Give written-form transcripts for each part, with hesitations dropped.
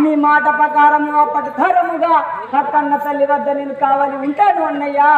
నీ మాట ప్రకారము అప్పటికరముగా కన్న తల్లి వద్ద నేను కావాలి ఉంటాను అన్నయ్యా.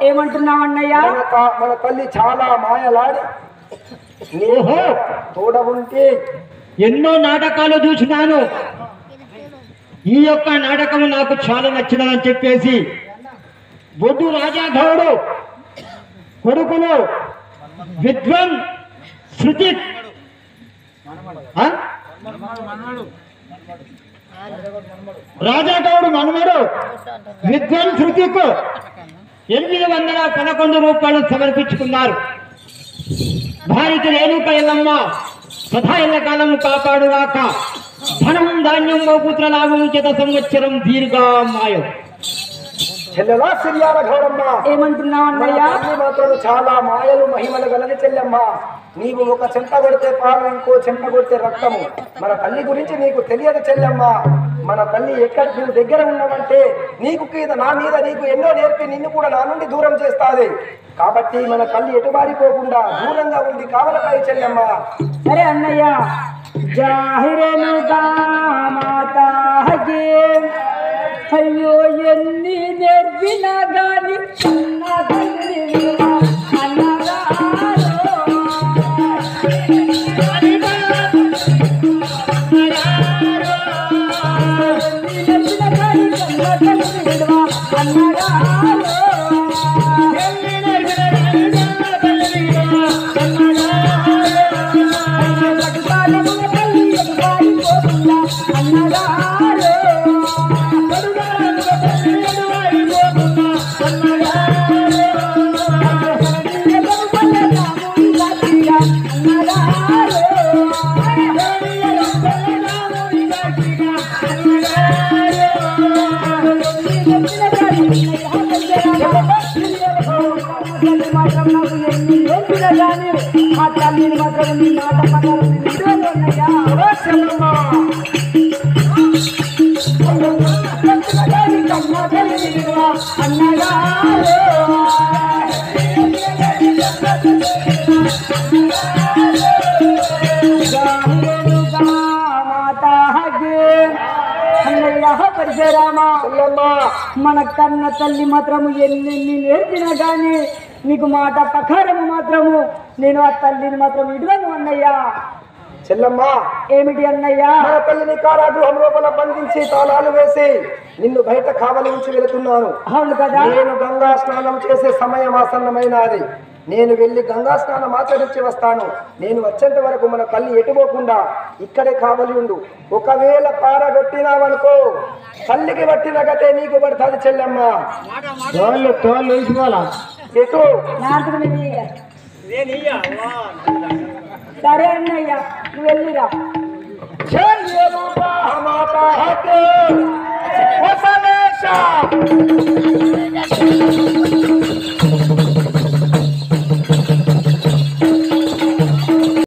ఏమంటున్నావు అన్నయ్య? మన తల్లి చాలా మాయలాడి తోడ ఉంటే ఎన్నో నాటకాలు చూసినాను. ఈ యొక్క నాటకం నాకు చాలా నచ్చినదని చెప్పేసి బొడ్డు రాజాధవుడు కొడుకులు విద్వాన్ శృతి రాజాగౌడు మనుమడు విద్వాన్ శృతికు 811 రూపాయలు సమర్పించుకున్నారు. భార్యకి రేణుక ఎల్లమ్మ సదా ఎల్లకాలము కాపాడుగాక. ధనం ధాన్యం గోపుత్ర లాభం చేత సంవత్సరం దీర్ఘమాయం. చెల్లెలా సిరియాల గౌరమ్మ, ఏమంటున్నావు అన్నయ్య? మాత్రం చాలా మాయలు మహిమలు గలది చెల్లెమ్మ. నీవు ఒక చెంప కొడితే పాలు, ఇంకో చెంప కొడితే రక్తము. మన తల్లి గురించి నీకు తెలియదు చెల్లెమ్మ. మన తల్లి ఎక్కడ నువ్వు దగ్గర ఉన్నావంటే నీకు నా మీద నీకు ఎన్నో నేర్పి నిన్ను కూడా నా నుండి దూరం చేస్తాది. కాబట్టి మన తల్లి ఎటుబారిపోకుండా దూరంగా ఉంది కావలపై చెల్లెమ్మ. సరే అన్నయ్య. జాహిరేనుగా మాతా అయ్యో ఎన్ని నేర్పినా గాని ఆ తల్లిని మాత్రం నీ మాట ప్రకారం అన్నగా మన కన్న తల్లి మాత్రము ఎన్నెన్ని నేర్పినా గాని నీకు మాట ప్రకారము మాత్రము నేను ఆ తల్లిని మాత్రం ఇడవను అన్నయ్యా. చెల్లమ్మ, ఏమిటి అన్నయ్యా? మన తల్లిని కారాగృహం లోపల బంధించి తాళాలు వేసి నిన్ను బయట కావలి నుంచి వెళుతున్నాను. అవును కదా. నేను గంగా స్నానం చేసే సమయం ఆసన్నమైనది. నేను వెళ్ళి గంగా స్నానం ఆచరించి వస్తాను. నేను వచ్చేంత వరకు మన తల్లి ఎటుపోకుండా ఇక్కడే కావలి ఉండు. ఒకవేళ పారగొట్టినావనుకో తల్లికి పట్టిన గతే నీకు పడుతుంది చెల్లెమ్మ. ఎటు సరే అన్నయ్య, నువ్వు వెళ్ళిరా. మాతా